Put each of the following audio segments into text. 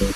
Hi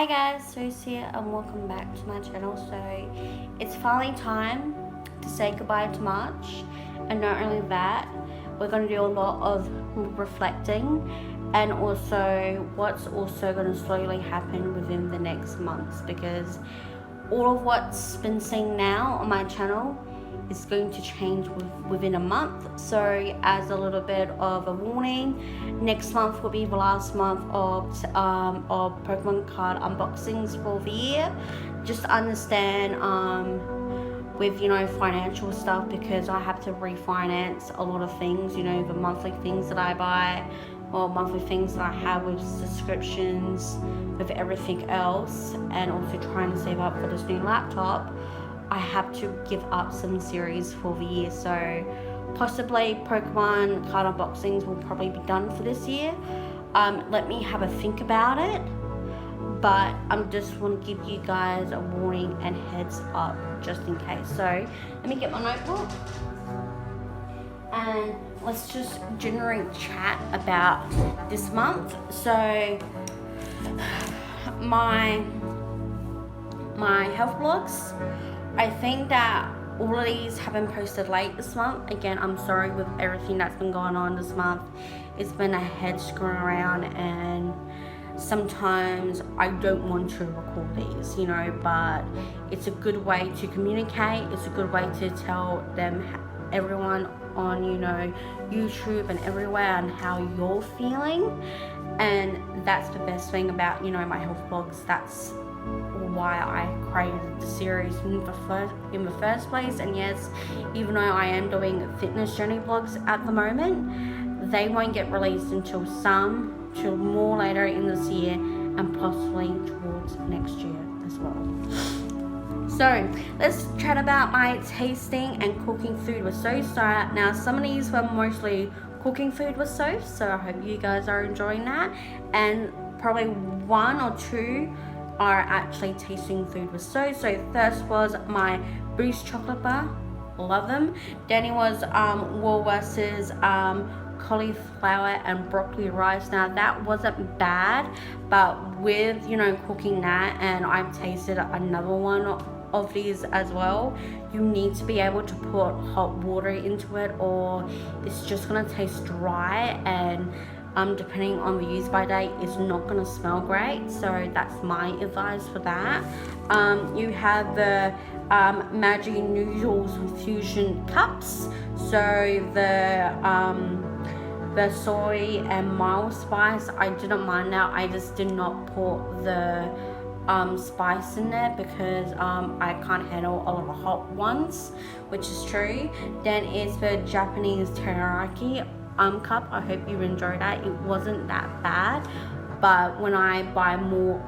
guys, Sophs here and welcome back to my channel. So it's finally time to say goodbye to March, and not only that, we're going to do a lot of reflecting and also what's also going to slowly happen within the next months, because all of what's been seen now on my channel is going to change within a month. So as a little bit of a warning, next month will be the last month of Pokemon card unboxings for the year. Just understand with financial stuff, because I have to refinance a lot of things, the monthly things that I buy or monthly things that I have with subscriptions, with everything else, and also trying to save up for this new laptop. I have to give up some series for the year, so possibly Pokemon card unboxings will probably be done for this year. Let me have a think about it, but I just want to give you guys a warning and heads up just in case. So let me get my notebook and let's just generally chat about this month. So my health blogs, I think that all of these have been posted late this month. Again, I'm sorry with everything that's been going on this month. It's been a head screwing around, and sometimes I don't want to record these, but it's a good way to communicate. It's a good way to tell them, everyone on, YouTube and everywhere, and how you're feeling. And that's the best thing about, my health blogs. That's why I created the series in the first place. And yes, even though I am doing fitness journey vlogs at the moment, they won't get released until more later in this year, and possibly towards next year as well. So let's chat about my tasting and cooking food with Sophs. Now some of these were mostly cooking food with Sophs, so I hope you guys are enjoying that, and probably one or two are actually tasting food with Sophs. So first was my Boost chocolate bar, love them. Then it was Woolworth's cauliflower and broccoli rice. Now that wasn't bad, but with cooking that, and I've tasted another one of these as well, you need to be able to put hot water into it, or it's just gonna taste dry, and depending on the use by date, it's not going to smell great. So that's my advice for that. You have the Magic Noodles with Fusion cups. So the soy and mild spice, I didn't mind that. I just did not put the spice in there because I can't handle a lot of hot ones, which is true. Then it's the Japanese teriyaki cup. I hope you enjoyed that. It wasn't that bad, but when I buy more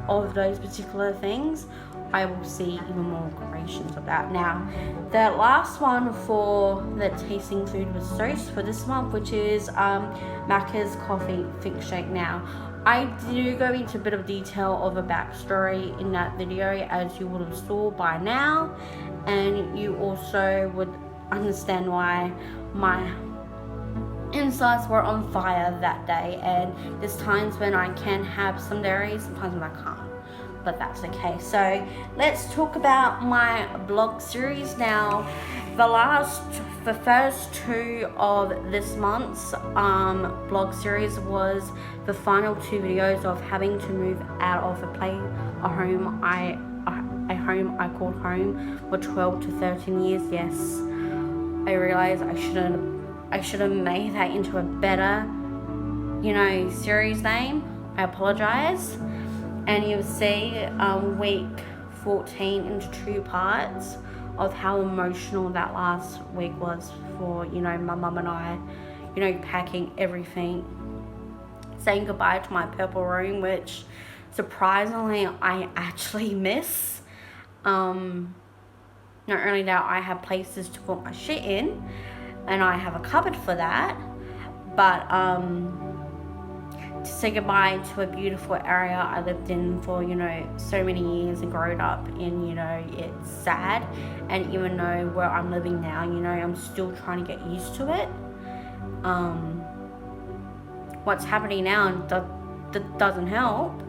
of those particular things, I will see even more creations of that. Now the last one for the tasting food with Sophs for this month, which is Macca's coffee thick shake. Now I do go into a bit of detail of a backstory in that video, as you would have saw by now, and you also would understand why my insides were on fire that day. And there's times when I can have some dairy, sometimes when I can't, but that's okay. So let's talk about my blog series. Now the first two of this month's blog series was the final two videos of having to move out of a home I called home for 12 to 13 years. Yes, I realize I should have made that into a better, series name. I apologize. And you'll see week 14 into two parts of how emotional that last week was for, my mum and I, packing everything, saying goodbye to my purple room, which surprisingly I actually miss. Not only that, I have places to put my shit in, and I have a cupboard for that, but to say goodbye to a beautiful area I lived in for, you know, so many years and grown up in, you know, it's sad. And even though where I'm living now, you know, I'm still trying to get used to it. What's happening now doesn't help,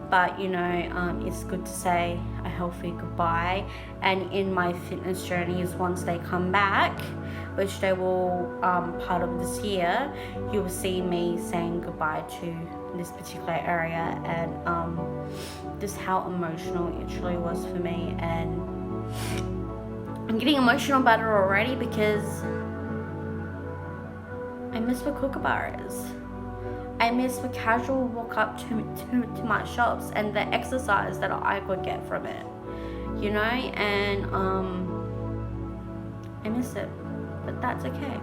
but you know, it's good to say a healthy goodbye. And in my fitness journeys, once they come back, which they will part of this year, you will see me saying goodbye to this particular area, and just how emotional it truly was for me. And I'm getting emotional about it already because I miss the kookaburras. I miss the casual walk up to my shops and the exercise that I could get from it, you know, and I miss it, but that's okay.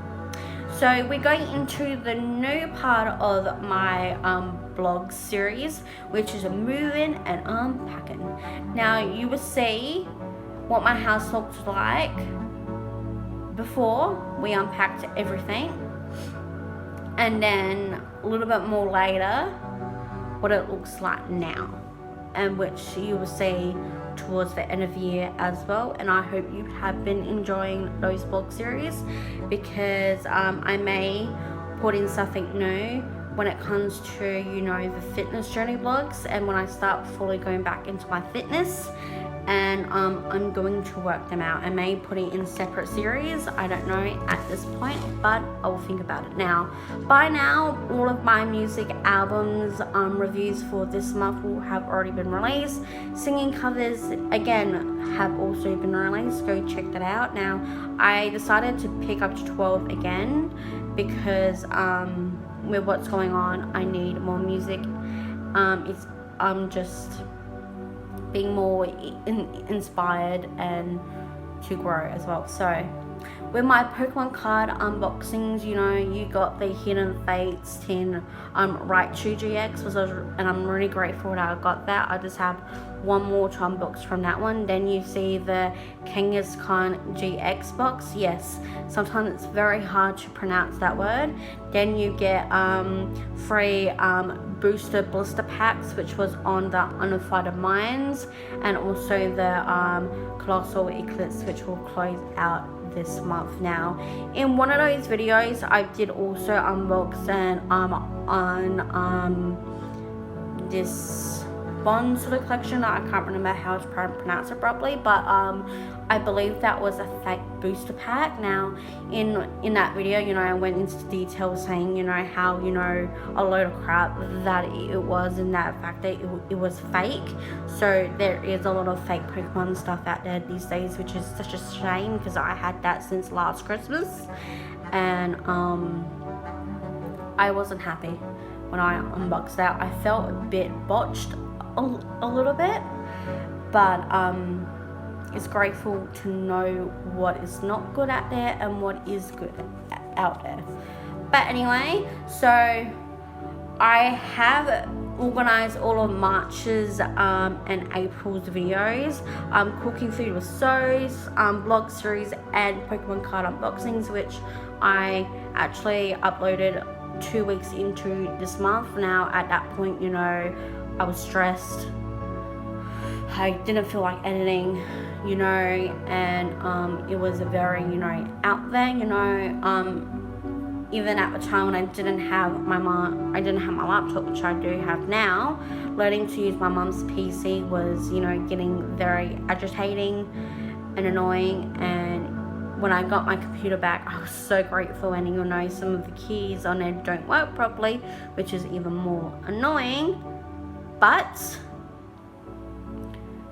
So we're going into the new part of my blog series, which is moving and unpacking. Now you will see what my house looked like before we unpacked everything, and then a little bit more later what it looks like now, and which you will see towards the end of the year as well. And I hope you have been enjoying those blog series, because I may put in something new when it comes to, you know, the fitness journey blogs, and when I start fully going back into my fitness. And I'm going to work them out. I may put it in separate series, I don't know at this point, but I will think about it. Now, by now, all of my music albums reviews for this month will have already been released. Singing covers, again, have also been released. Go check that out. Now, I decided to pick up to 12 again because with what's going on, I need more music. I'm just being more inspired and to grow as well. So with my Pokemon card unboxings, you know, you got the Hidden Fates 10 Raichu GX, and I'm really grateful that I got that. I just have one more to unbox from that one. Then you see the Kangaskhan GX box. Yes, sometimes it's very hard to pronounce that word. Then you get 3 booster blister packs, which was on the Unfighted Minds, and also the Colossal Eclipse, which will close out this month. Now, in one of those videos, I did also unbox and on this Bond sort of collection. I can't remember how to pronounce it properly, but I believe that was a fake booster pack. Now, in that video, you know, I went into detail saying, you know, how, you know, a load of crap that it was, and that fact that it was fake. So there is a lot of fake Pokemon stuff out there these days, which is such a shame, because I had that since last Christmas, and I wasn't happy when I unboxed that. I felt a bit botched a little bit, but it's grateful to know what is not good out there and what is good out there. But anyway, so I have organized all of March's and April's videos, cooking food with Sophs, blog series, and Pokemon card unboxings, which I actually uploaded 2 weeks into this month. Now at that point, you know, I was stressed, I didn't feel like editing, you know, and it was very, you know, out there, you know, even at the time when I didn't have my laptop, which I do have now. Learning to use my mum's PC was, you know, getting very agitating and annoying. And when I got my computer back, I was so grateful. And you know, some of the keys on it don't work properly, which is even more annoying, but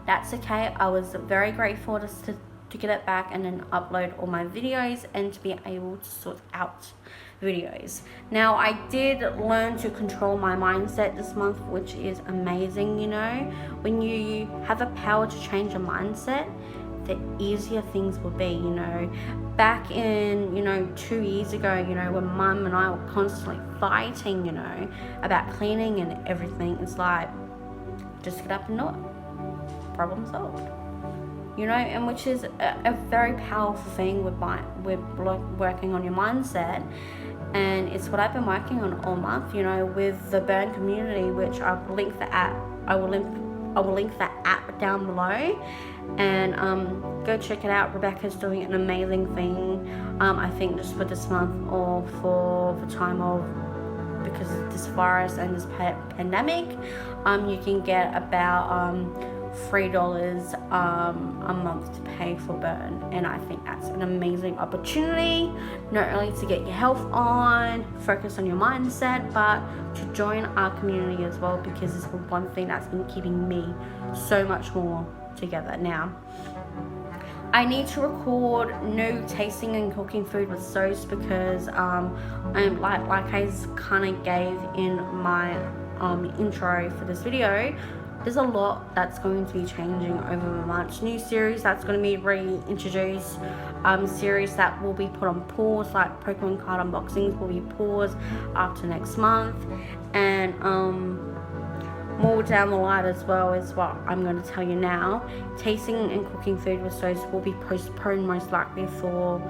that's okay. I was very grateful to get it back and then upload all my videos and to be able to sort out videos. Now, I did learn to control my mindset this month, which is amazing. You know, when you have the power to change your mindset, the easier things will be. You know, back in, you know, 2 years ago, you know, when mum and I were constantly fighting, you know, about cleaning and everything, it's like, just get up and do it. Problem solved. You know, and which is a very powerful thing with working on your mindset. and it's what I've been working on all month, you know, with the burn community, which I will link the app. I will link the app down below, and go check it out. Rebecca's doing an amazing thing. I think just for this month, or for time of, because of this virus and this pandemic, you can get about $3 a month to pay for burn, and I think that's an amazing opportunity, not only to get your health on, focus on your mindset, but to join our community as well, because it's the one thing that's been keeping me so much more together. Now, I need to record new tasting and cooking food with Sophs, because I'm like I kind of gave in my intro for this video, there's a lot that's going to be changing over the month. New series that's going to be reintroduced, series that will be put on pause, like Pokemon card unboxings will be paused after next month, and more down the line as well is what I'm going to tell you now. Tasting and cooking food with Sophs will be postponed most likely for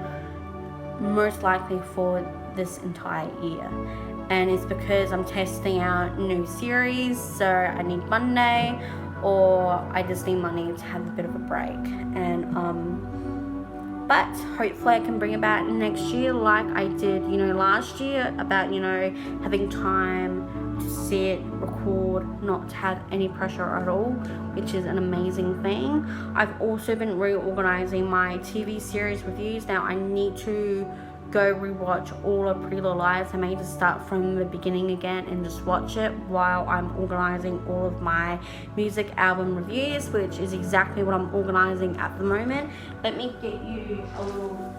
this entire year, and it's because I'm testing out new series, so I need Monday, or I just need money to have a bit of a break, and but hopefully I can bring about next year like I did, you know, last year, about, you know, having time to sit, record, not to have any pressure at all, which is an amazing thing. I've also been reorganizing my TV series reviews. Now I need to go rewatch all of Pretty Little Liars. I may just start from the beginning again and just watch it while I'm organizing all of my music album reviews, which is exactly what I'm organizing at the moment. Let me get you a little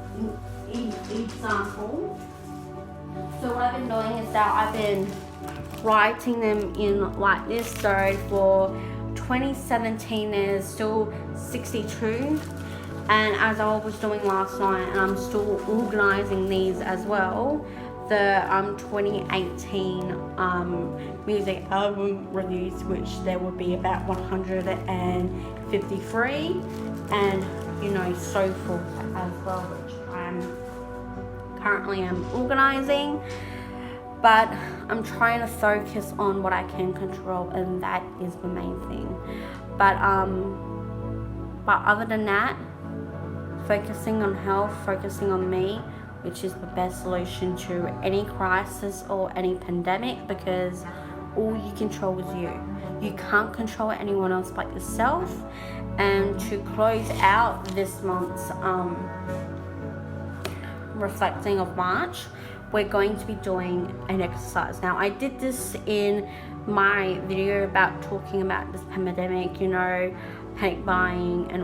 example. So what I've been doing is that I've been writing them in like this. So for 2017 there's still 62, and as I was doing last night, and I'm still organizing these as well, the 2018 music album reviews, which there would be about 153, and you know, so forth as well, which I'm currently organizing. But I'm trying to focus on what I can control, and that is the main thing. But other than that, focusing on health, focusing on me, which is the best solution to any crisis or any pandemic, because all you control is you. You can't control anyone else but yourself. And to close out this month's reflecting of March, we're going to be doing an exercise. Now, I did this in my video about talking about this pandemic, you know, panic buying and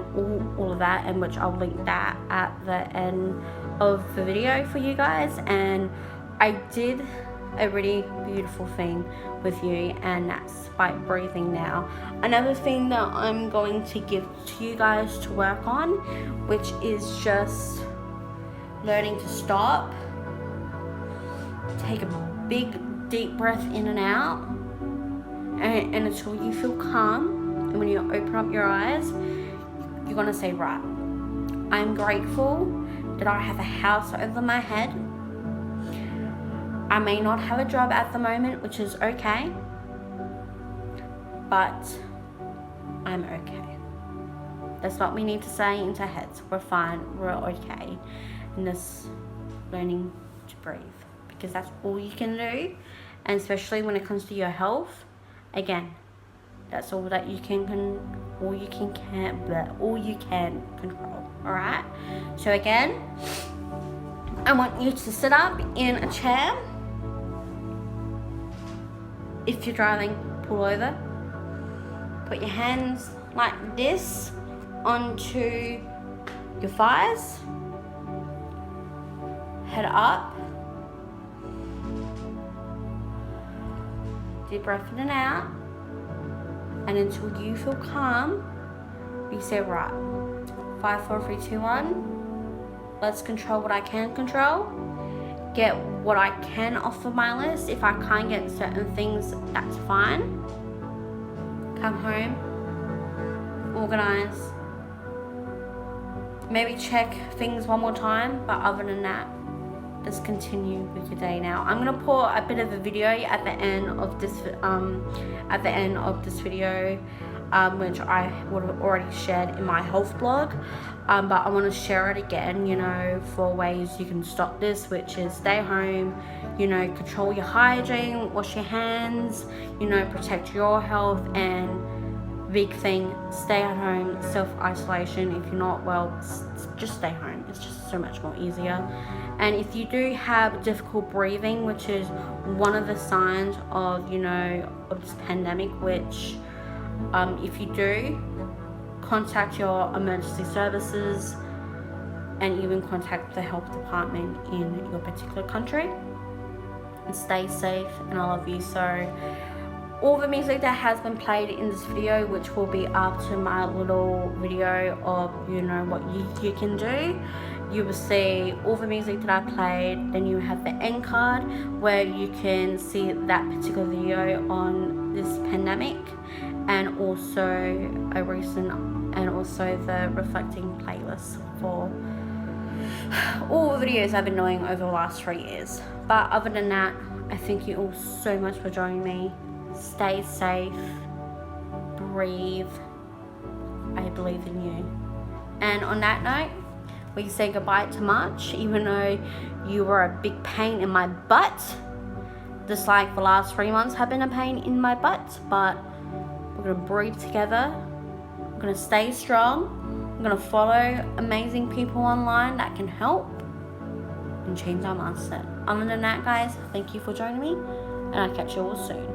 all of that, and which I'll link that at the end of the video for you guys. And I did a really beautiful thing with you, and that's by breathing now. Another thing that I'm going to give to you guys to work on, which is just learning to stop, take a big deep breath in and out, and until you feel calm. And when you open up your eyes, you're gonna say, right, I'm grateful that I have a house over my head. I may not have a job at the moment, which is okay, but I'm okay. That's what we need to say into our heads. We're fine, we're okay. And just learning to breathe, because that's all you can do. And especially when it comes to your health, again, that's all that you can control. All right. So again, I want you to sit up in a chair. If you're driving, pull over. Put your hands like this onto your thighs. Head up. Deep breath in and out. And until you feel calm, you say, right, 5, 4, 3, 2, 1. Let's control what I can control. Get what I can off of my list. If I can't get certain things, that's fine. Come home, organize, maybe check things one more time, but other than that, just continue with your day now. I'm gonna put a bit of a video at the end of this video, which I would have already shared in my health blog, but I want to share it again, you know, for ways you can stop this, which is stay home, you know, control your hygiene, wash your hands, you know, protect your health, and big thing, stay at home, self-isolation. If you're not well, just stay home. It's just so much more easier. And if you do have difficult breathing, which is one of the signs of, you know, of this pandemic, which if you do, contact your emergency services and even contact the health department in your particular country. And stay safe, and I love you. So all the music that has been played in this video, which will be after my little video of, you know, what you can do, you will see all the music that I played. Then you have the end card where you can see that particular video on this pandemic, and also a recent, and also the reflecting playlist for all the videos I've been doing over the last 3 years. But other than that, I thank you all so much for joining me. Stay safe, breathe, I believe in you. And on that note, we say goodbye to March, even though you were a big pain in my butt, just like the last 3 months have been a pain in my butt. But we're gonna breathe together, we're gonna stay strong, we're gonna follow amazing people online that can help and change our mindset. Other than that, guys, thank you for joining me, and I'll catch you all soon.